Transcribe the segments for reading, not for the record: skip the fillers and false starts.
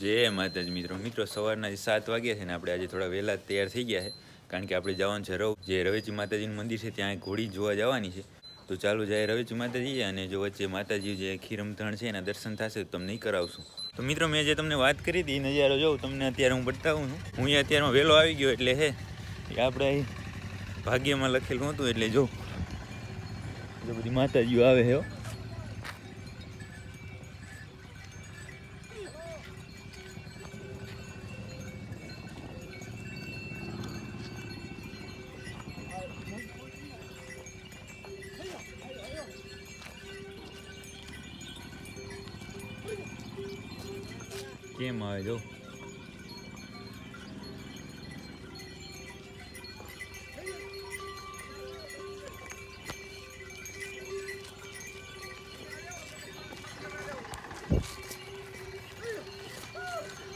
જય માતાજી મિત્રો સવારના 7 વાગ્યા છે ને આપણે આજે થોડા વહેલા તૈયાર થઈ ગયા છે કારણ કે આપણે જવાનું છે જે રવેચી માતાજીનું મંદિર છે ત્યાં ઘોડી જોવા જવાની છે તો ચાલો જાય રવેચી માતાજી અને જો વચ્ચે માતાજી જે ખીરમથણ છે એના દર્શન થશે તો તમને કરાવશું તો મિત્રો મેં જે તમને વાત કરી હતી નજારો જોઉં તમને અત્યારે હું બતાવું છું હું અહીંયા અત્યારમાં વહેલો આવી ગયો એટલે હે આપણે ભાગ્યમાં લખેલું હતું એટલે જો બધી માતાજીઓ આવે છે કેમ આવે જો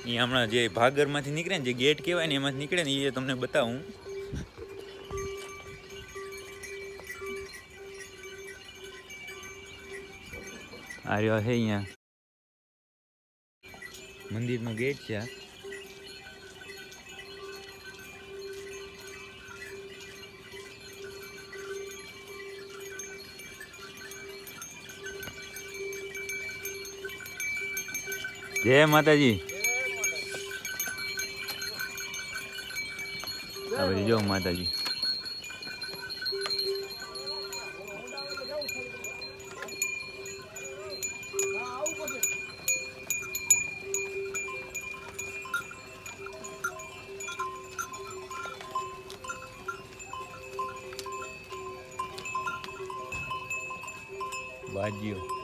એ હમણાં જે ભાગરમાંથી નીકળે ને જે ગેટ કહેવાય ને એમાંથી નીકળે ને એ તમને બતાવું આ રહ્યો છે અહીંયા મંદિરનો ગેટ છે આ જય માતાજી આ બધી જો માતાજી બાજીઓ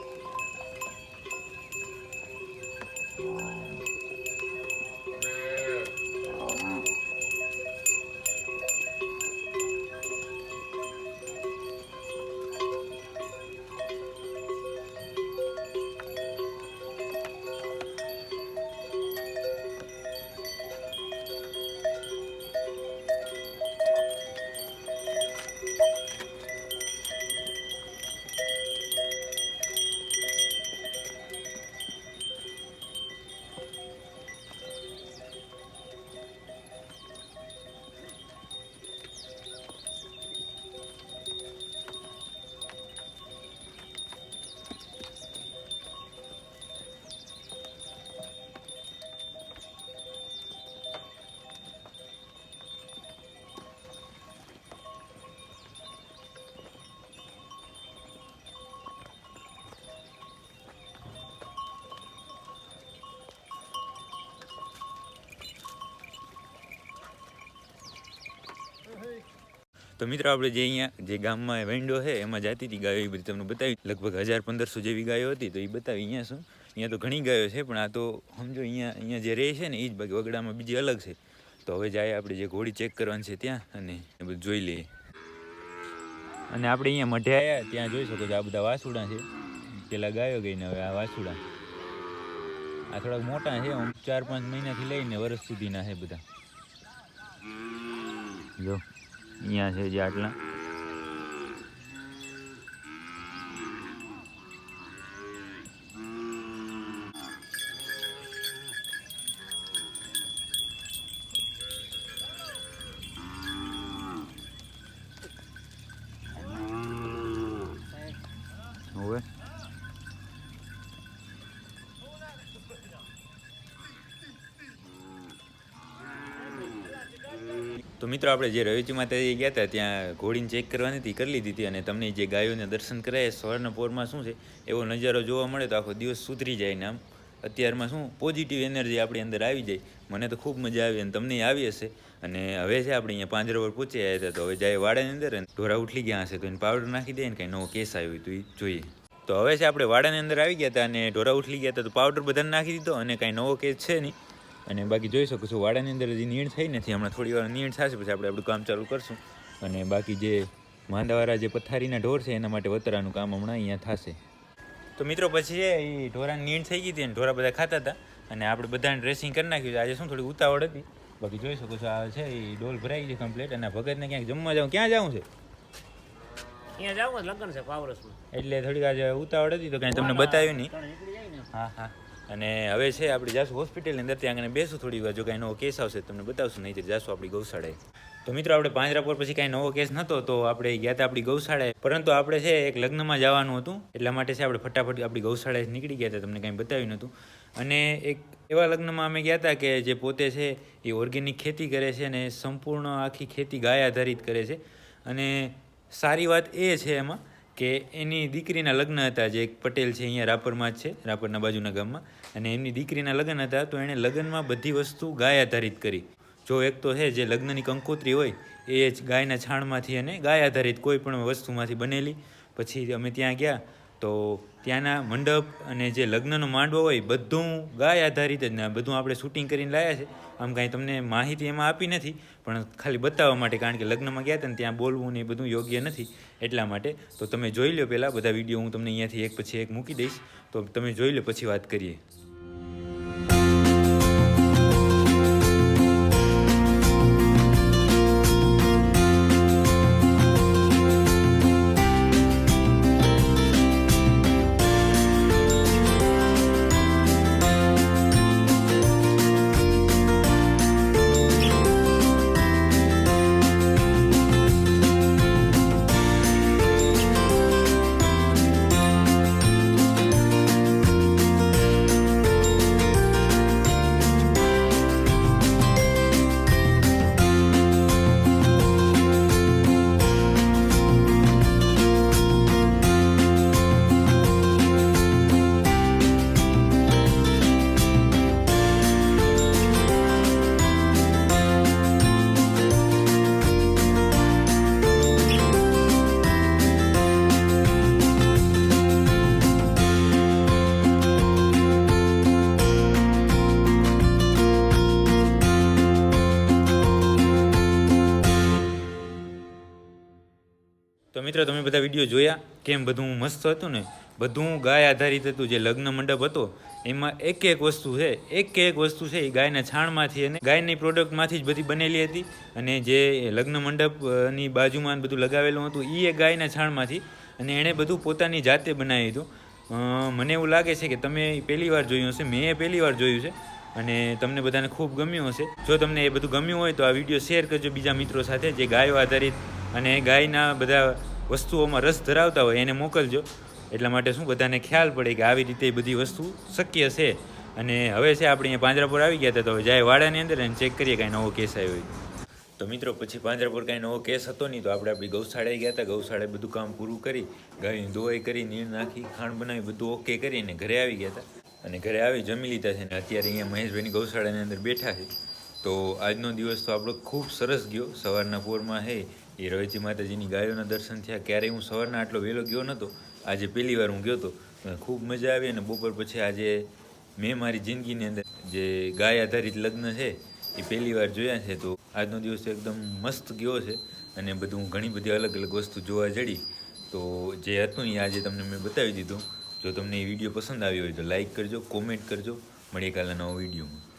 તો મિત્રો આપણે જે અહીંયા જે ગામમાં વેન્ડો છે એમાં જતી હતી ગાયો એ બધી તમને બતાવી લગભગ 1000-1500 જેવી ગાયો હતી તો એ બતાવી અહીંયા શું અહીંયા તો ઘણી ગાયો છે પણ આ તો સમજો અહીંયા જે રહે છે ને એ જ બાકી વગડામાં બીજી અલગ છે તો હવે જાય આપણે જે ઘોડી ચેક કરવાની છે ત્યાં અને એ બધું જોઈ લઈએ અને આપણે અહીંયા મઢે આવ્યા ત્યાં જોઈ શકો છો આ બધા વાસુડા છે પેલા ગાયો ગઈને હવે આ વાસુડા આ થોડાક મોટા છે 4-5 મહિનાથી લઈને વર્ષ સુધીના છે બધા જો અહીંયા છે જે આટલા હવે તો મિત્રો આપણે જે રવેચી માતાજી ગયા હતા ત્યાં ઘોડીને ચેક કરવાની હતી કરી લીધી હતી અને તમને જે ગાયોને દર્શન કરાય સવારના પોરમાં શું છે એવો નજારો જોવા મળે તો આખો દિવસ સુધરી જાય ને આમ અત્યારમાં શું પોઝિટિવ એનર્જી આપણી અંદર આવી જાય મને તો ખૂબ મજા આવી અને તમને આવી હશે અને હવે છે આપણે અહીંયા પાંજરા પર પહોંચી આવ્યા હતા તો હવે જાય વાડાની અંદર અને ઢોરા ઉઠલી ગયા હશે તો એને પાવડર નાખી દે ને કંઈ નવો કેસ આવ્યો તો એ જોઈએ તો હવે છે આપણે વાડાની અંદર આવી ગયા હતા અને ઢોરા ઉઠલી ગયા હતા તો પાવડર બધાને નાખી દીધો અને કાંઈ નવો કેસ છે નહીં અને બાકી જોઈ શકો છો વાડાની અંદર હજી નીણ થઈ નથી હમણાં થોડી વાર નીણ થશે પછી આપણે આપણું કામ ચાલુ કરશું અને બાકી જે માંદાવાળા જે પથારીના ઢોર છે એના માટે વતરાનું કામ હમણાં અહીંયા થશે તો મિત્રો પછી એ ઢોરાની નીણ થઈ ગઈ હતી અને ઢોરા બધા ખાતા હતા અને આપણે બધાને ડ્રેસિંગ કરી નાખ્યું આજે શું થોડી ઉતાવળ હતી બાકી જોઈ શકો છો આ છે એ ડોલ ભરાઈ ગઈ કમ્પ્લીટ અને ભગતને ક્યાંક જમવા જાઉં ક્યાં જવું છે અહીંયા જાવ લગ્ન છે પાવરસમાં એટલે થોડીક આજે ઉતાવળ હતી તો કાંઈ તમને બતાવ્યું નહીં હા હા અને હવે છે આપણે જાશું હોસ્પિટલની અંદર, ત્યાં આગળ બેસું થોડી વાર, જો કાંઈ નવો કેસ આવશે તમને બતાવશું, નહીં તો જાશું આપણી ગૌશાળાએ. તો મિત્રો આપણે પાંજરાપોર પછી કાંઈ નવો કેસ નહોતો તો આપણે ગયા હતા આપણી ગૌશાળાએ, પરંતુ આપણે છે એક લગ્નમાં જવાનું હતું, એટલા માટે છે આપણે ફટાફટ આપણી ગૌશાળાએ નીકળી ગયા હતા, તમને કાંઈ બતાવ્યું નહોતું. અને એક એવા લગ્નમાં અમે ગયા હતા કે જે પોતે છે એ ઓર્ગેનિક ખેતી કરે છે અને સંપૂર્ણ આખી ખેતી ગાય આધારિત કરે છે. અને સારી વાત એ છે એમાં કે એની દીકરીના લગ્ન હતા, જે એક પટેલ છે અહીંયા રાપરમાં જ છે, રાપરના બાજુના ગામમાં, અને એમની દીકરીના લગ્ન હતા, તો એણે લગ્નમાં બધી વસ્તુ ગાય આધારિત કરી. જો એક તો છે જે લગ્નની કંકોત્રી હોય એ જ ગાયના છાણમાંથી અને ગાય આધારિત કોઈ પણ વસ્તુમાંથી બનેલી. પછી અમે ત્યાં ગયા તો ત્યાંના મંડપ અને જે લગ્નનો માંડવો હોય બધું ગાય આધારિત જ, ને બધું આપણે શૂટિંગ કરીને લાવ્યા છે. આમ કાંઈ તમને માહિતી એમાં આપી નથી, પણ ખાલી બતાવવા માટે, કારણ કે લગ્નમાં ગયા હતા ને ત્યાં બોલવું ને એ બધું યોગ્ય નથી, એટલા માટે. તો તમે જોઈ લો પહેલાં બધા વિડીયો, હું તમને અહીંયાથી એક પછી એક મૂકી દઈશ, તો તમે જોઈ લો પછી વાત કરીએ. તો મિત્રો તમે બધા વિડીયો જોયા કેમ બધું મસ્ત હતું ને, બધું ગાય આધારિત હતું. જે લગ્ન મંડપ હતો એમાં એક એક વસ્તુ છે એ ગાયના છાણમાંથી અને ગાયની પ્રોડક્ટમાંથી જ બધી બનેલી હતી. અને જે લગ્ન મંડપની બાજુમાં બધું લગાવેલું હતું એ ગાયના છાણમાંથી, અને એણે બધું પોતાની જાતે બનાવ્યું હતું. મને એવું લાગે છે કે તમે પહેલી વાર જોયું હશે, મેં પહેલી વાર જોયું છે, અને તમને બધાને ખૂબ ગમ્યું હશે. જો તમને એ બધું ગમ્યું હોય તો આ વિડીયો શેર કરજો બીજા મિત્રો સાથે, જે ગાયો આધારિત અને ગાયના બધા વસ્તુઓમાં રસ ધરાવતા હોય એને મોકલજો, એટલા માટે શું બધાને ખ્યાલ પડે કે આવી રીતે બધી વસ્તુ શક્ય છે. અને હવે છે આપણે અહીંયા પાંજરાપોર આવી ગયા હતા, તો હવે જાય વાડાની અંદર અને ચેક કરીએ કાંઈ નવો કેસ આવ્યો હોય. તો મિત્રો પછી પાંજરાપોર કાંઈ નવો કેસ હતો નહીં, તો આપણે આપણી ગૌશાળાએ ગયા હતા. ગૌશાળાએ બધું કામ પૂરું કરી, ગાયની દોવાઈ કરી, નીણ નાખી, ખાંડ બનાવી, બધું ઓકે કરીને ઘરે આવી ગયા હતા. અને ઘરે આવી જમી લીધા છે, ને અત્યારે અહીંયા મહેશભાઈની ગૌશાળાની અંદર બેઠા છે. તો આજનો દિવસ તો આપણો ખૂબ સરસ ગયો. સવારના પોરમાં હે એ રવેચી માતાજીની ગાયોના દર્શન થયા. ક્યારેય હું સવારના આટલો વહેલો ગયો નહોતો, આજે પહેલી વાર હું ગયો હતો. ખૂબ મજા આવી. અને બપોર પછી આજે મેં મારી જિંદગીની અંદર જે ગાય આધારિત લગ્ન છે એ પહેલી વાર જોયા છે. તો આજનો દિવસ એકદમ મસ્ત ગયો છે, અને બધું ઘણી બધી અલગ અલગ વસ્તુ જોવા જડી. તો જે હતું એ આજે તમને મેં બતાવી દીધું. જો તમને એ વિડીયો પસંદ આવ્યો હોય તો લાઈક કરજો, કોમેન્ટ કરજો. મળીએ કાલના નવા વિડીયોમાં.